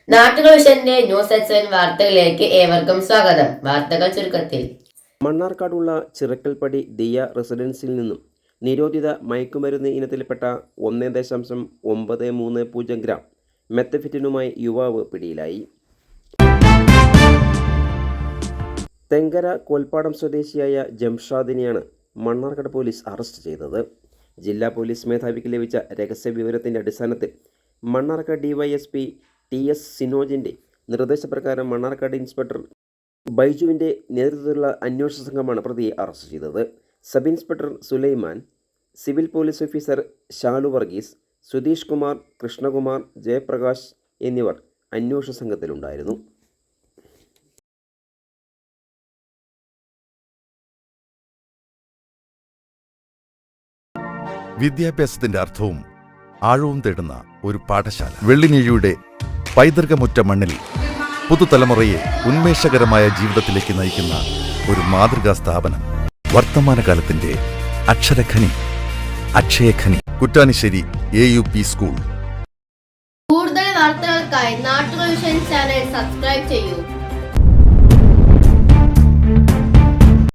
നാട്ടുകൾ വിഷന്റെ news എക്സ്എൻ വാർത്തകളിലേക്ക് ഏവർക്കും സ്വാഗതം. വാർത്തകൾ ചുരുക്കത്തിൽ. മണ്ണാർക്കാടുള്ള ചിറക്കൽപ്പടി ദിയ റെസിഡൻസിൽ നിന്നും നിരോധിത മയക്കുമരുന്ന് ഇനത്തിൽപ്പെട്ട 1.930 ഗ്രാം മെത്തഫെറ്റിനുമായി യുവാവ് പിടിയിലായി. തെങ്കര കോൽപ്പാടം സ്വദേശിയായ ജംഷാദിനെയാണ് മണ്ണാർക്കാട് പോലീസ് അറസ്റ്റ് ചെയ്തത്. ജില്ലാ പോലീസ് മേധാവിക്ക് ലഭിച്ച രഹസ്യ വിവരത്തിൻ്റെ അടിസ്ഥാനത്തിൽ മണ്ണാർക്കാട് ഡിവൈഎസ്പി TS സിനോജിൻ്റെ നിർദ്ദേശപ്രകാരം മണ്ണാർക്കാട് ഇൻസ്പെക്ടർ ബൈജുവിൻ്റെ നേതൃത്വത്തിലുള്ള അന്വേഷണ സംഘമാണ് പ്രതിയെ അറസ്റ്റ് ചെയ്തത്. Sub inspector Sulaiman, civil police officer Shalu Varghese, Sudheesh Kumar, Krishnakumar, Jayaprakash എന്നിവർ അന്വേഷണ സംഘത്തിലുണ്ടായിരുന്നു. വിദ്യാഭ്യാസത്തിന്റെ അർത്ഥവും ആഴവും തേടുന്ന ഒരു പാഠശാല. വെള്ളിനീഴിയുടെ പൈതൃകമുറ്റ മണ്ണിൽ പുതുതലമുറയെ ഉന്മേഷകരമായ ജീവിതത്തിലേക്ക് നയിക്കുന്ന ഒരു മാതൃകാ സ്ഥാപനം. വർത്തമാനകാലത്തിന്റെ അക്ഷരഖനി, അക്ഷയഖനി. കുറ്റാനിശ്ശേരി AUP സ്കൂൾ. കൂടുതൽ വാർത്തകൾക്കായി നാട്ടുകൾ വിഷൻ ചാനൽ സബ്സ്ക്രൈബ് ചെയ്യൂ.